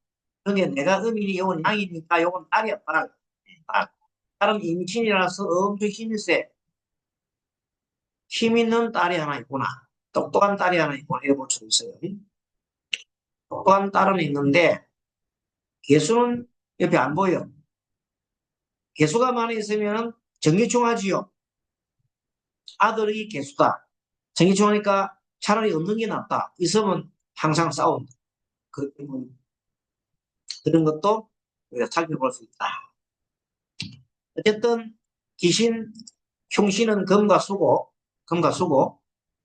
그게 내가 음이니 요건 양이니까 요건 딸이야, 딸. 딸. 딸은 임신이라서 엄청 힘이 세. 힘 있는 딸이 하나 있구나. 똑똑한 딸이 하나 있구나. 이거 볼수 있어요. 똑똑한 딸은 있는데 개수는 옆에 안 보여. 개수가 많이 있으면 전기충하지요. 아들이 개수다. 전기충하니까 차라리 없는 게 낫다. 있으면 항상 싸운다. 그런 것도 우리가 살펴볼 수 있다. 어쨌든 기신, 흉신은 금과 수고,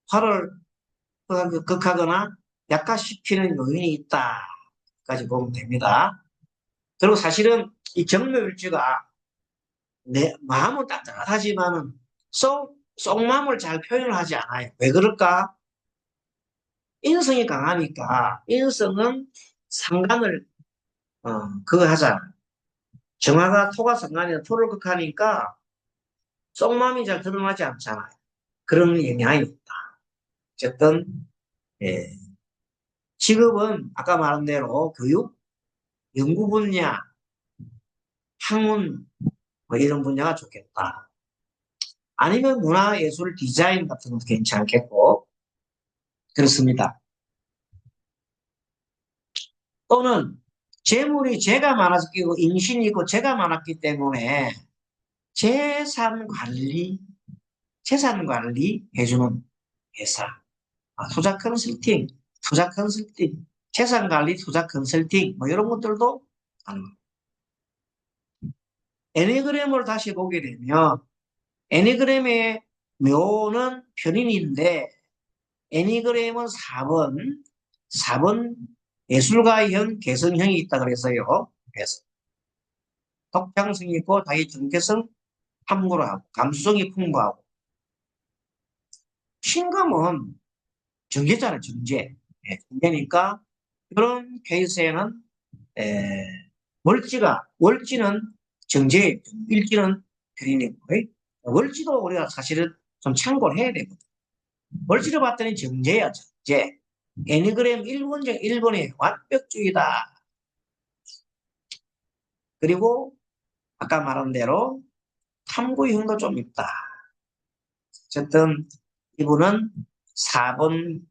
화를 극하거나 약화시키는 요인이 있다까지 보면 됩니다. 그리고 사실은 이 정묘일주가 내 마음은 따뜻하지만은 속마음을 잘 표현을 하지 않아요. 왜 그럴까? 인성이 강하니까 인성은 상간을 그거 하잖아. 정화가 토가 상간이나 토를 극하니까 속마음이 잘 드러나지 않잖아요. 그런 영향이 있다. 어쨌든 예. 직업은 아까 말한 대로 교육, 연구 분야, 학문 뭐 이런 분야가 좋겠다. 아니면 문화, 예술, 디자인 같은 것도 괜찮겠고 그렇습니다. 또는 재물이 재가 많았고 임신이 있고 재가 많았기 때문에 재산 관리, 재산 관리 해주는 회사, 투자 컨설팅, 재산 관리 투자 컨설팅 뭐 이런 것들도 가능합니다. 애니그램을 다시 보게 되면 애니그램의 묘는 편인인데 애니그램은 4번 예술가형, 개성형이 있다 그래서요. 그래서 독창성이 있고 자기 정체성 탐구하고 감수성이 풍부하고 신금은 정제잖아요. 정제. 예, 정제니까 그런 케이스에는 월지는 정제, 일지는 편인이고 월지도 우리가 사실은 좀 참고를 해야 되거든. 월지를 봤더니 정제야, 정제. 애니그램 1번의 완벽주의다. 그리고 아까 말한 대로 탐구형도 좀 있다. 어쨌든 이분은 4번,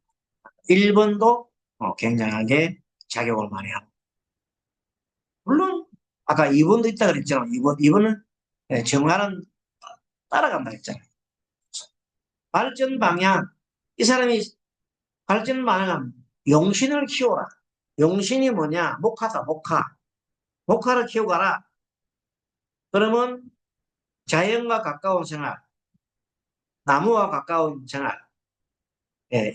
1번도 굉장하게 작용을 많이 합니다. 물론 아까 2번도 있다 그랬잖아요. 2번은 정화는 따라간다 했잖아요. 발전 방향, 이 사람이 발전 방향은 용신을 키워라. 용신이 뭐냐? 목화다, 목화. 목화를 키워가라. 그러면 자연과 가까운 생활, 나무와 가까운 생활,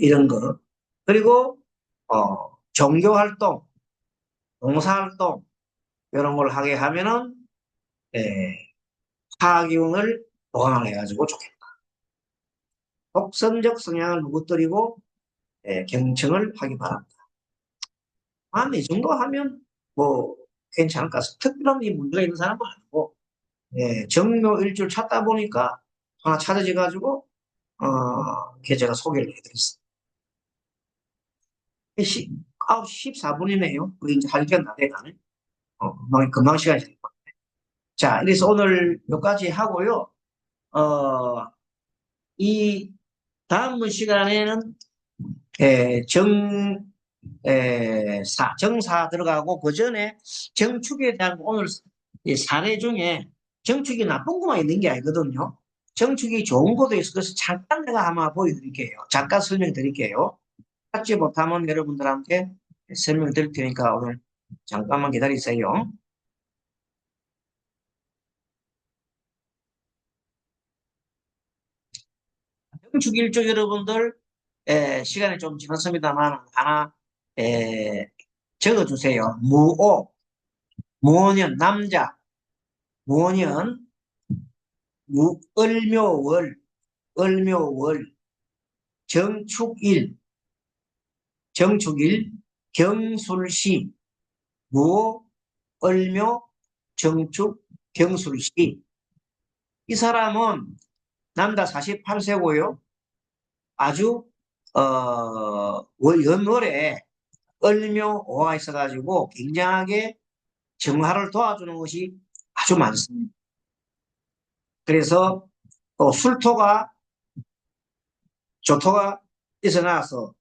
이런 거. 그리고, 종교활동, 봉사활동, 이런 걸 하게 하면은, 예, 화기운을 보강을 해가지고 좋겠다. 독선적 성향을 무너뜨리고, 경청을 하기 바랍니다. 이 정도 하면, 뭐, 괜찮을까. 특별한 문제가 있는 사람은 아니고, 정묘 일주를 찾다 보니까 하나 찾아져가지고, 제가 소개를 해드렸습니다. 9시 14분이네요. 우리 이제 할 시간 다 돼가네. 금방 시간이 될 것 같아요. 자, 그래서 오늘 몇 가지 하고요. 이 다음 시간에는 정사 들어가고 그 전에 정축에 대한 오늘 사례 중에 정축이 나쁜 것만 있는 게 아니거든요. 정축이 좋은 것도 있어. 그래서 잠깐 내가 아마 보여드릴게요. 잠깐 설명드릴게요. 찾지 못하면 여러분들한테 설명드릴 테니까 오늘 잠깐만 기다리세요. 정축 일주 여러분들 시간이 좀 지났습니다만 하나 적어주세요. 무오년 남자, 무오년 을묘월, 정축일, 경술시, 무오 을묘, 정축, 경술시. 이 사람은 남자 48세고요. 아주 연월에 을묘오가 있어가지고 굉장하게 정화를 도와주는 것이 아주 많습니다. 그래서 또 술토가 조토가 있어나서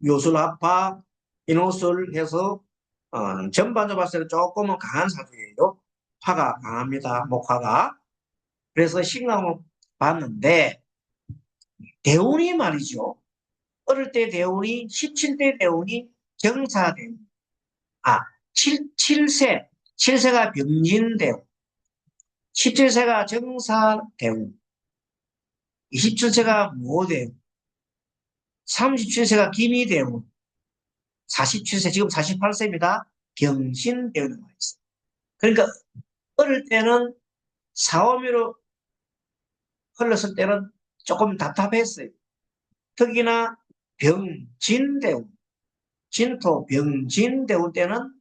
요술합파, 인호술 해서 전반적으로 봤을 때 조금은 강한 사주예요. 화가 강합니다. 목화가. 그래서 신강을 봤는데 대운이 말이죠. 어릴 때 대운이 17대 대운이 경사대운. 아, 7세. 7세가 병진대운. 17세가 정사대운. 27세가 모대운. 37세가 기미대운. 47세, 지금 48세입니다. 경신대운이 와 있어요. 그러니까 어릴 때는 사오미로 흘렀을 때는 조금 답답했어요. 특히나 병진대운, 진토 병진대운 때는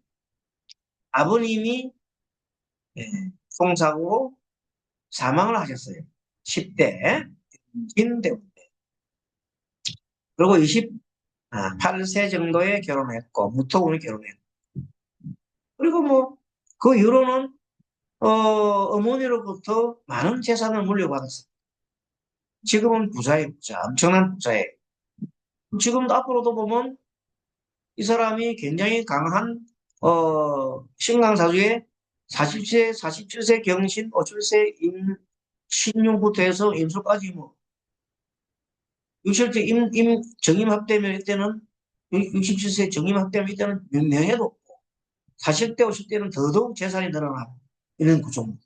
아버님이 송사고로 사망을 하셨어요. 10대 진대운 때. 그리고 28세 정도에 결혼했고 무토군이 결혼했고 그리고 뭐 그 이후로는 어머니로부터 많은 재산을 물려받았어요. 지금은 부자예요, 부자. 엄청난 부자예요. 지금도 앞으로도 보면 이 사람이 굉장히 강한 신강사주에 40세, 47세 경신, 57세 신용부터 해서 임수까지 뭐 67세 정임합되면 이때는 67세 정임합되면 이때는 명예도 없고 40대, 50대는 더더욱 재산이 늘어나고 이런 구조입니다.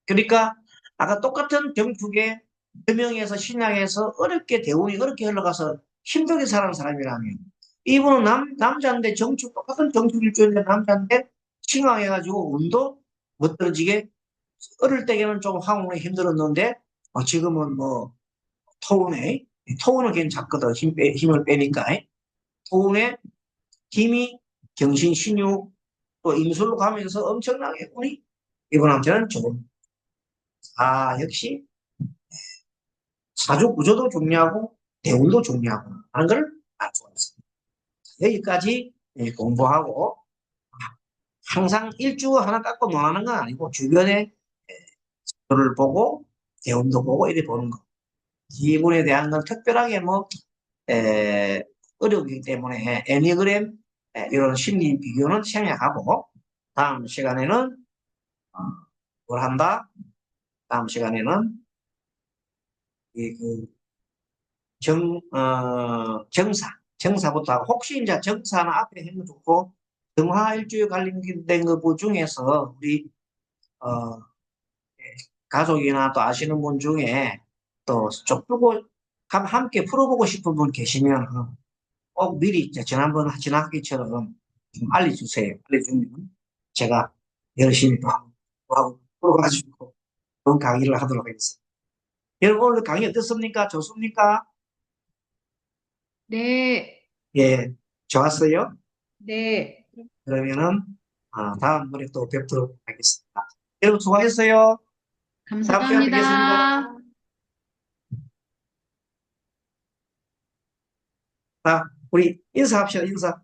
그러니까 아까 똑같은 병축에 여명에서 신약에서 어렵게 대운이 어렵게 흘러가서 힘들게 살아는 사람이라면 이분은 남자인데 정축 똑같은 정축일주인데 남자인데 신강해가지고 운도 멋들어지게 어릴 때에는 좀 황홀에 힘들었는데 지금은 뭐 토운은 괜찮거든 힘을 빼니까 토운에 힘이 경신 신유 또 임술로 가면서 엄청나게 운이 이분한테는 좋은 역시 사주 구조도 중요하고 대운도 중요하고 하는 걸 알고 있습니다. 여기까지 공부하고 항상 일주 하나 깎고 노하는 건 아니고 주변에 를 보고 대운도 보고 이렇게 보는 거. 기분에 대한 건 특별하게 뭐 어려우기 때문에 애니그램 이런 심리 비교는 생략하고 다음 시간에는 뭘 한다? 다음 시간에는 그 정사부터 하고, 혹시 이제 정사는 앞에 해면 좋고, 정화일주에 관련된 것 중에서 우리, 어, 가족이나 또 아시는 분 중에 또 좀 풀고, 함께 풀어보고 싶은 분 계시면 꼭 미리 이제 지난학기처럼 좀 알려주세요. 알려주면 제가 열심히 또 하고 풀어가지고 좋은 강의를 하도록 하겠습니다. 여러분 오늘 강의 어떻습니까? 좋습니까? 네, 예, 좋았어요? 네. 그러면은 다음번에 또 뵙도록 하겠습니다. 여러분 수고하셨어요. 다음 시간에 뵙겠습니다. 감사합니다. 자, 우리 인사합시다. 인사.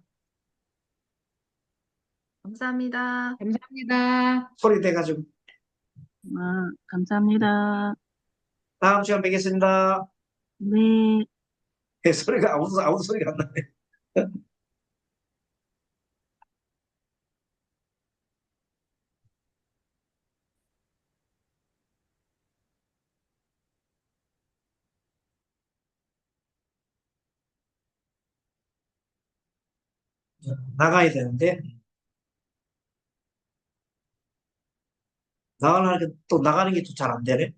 감사합니다. 감사합니다. 소리 내가지고. 감사합니다. 다음 시간 뵙겠습니다. 네. 소리가 아무 소리가 안 나네. 나가야 되는데 나가려니까 또 나가는 게 또 잘 안 되네.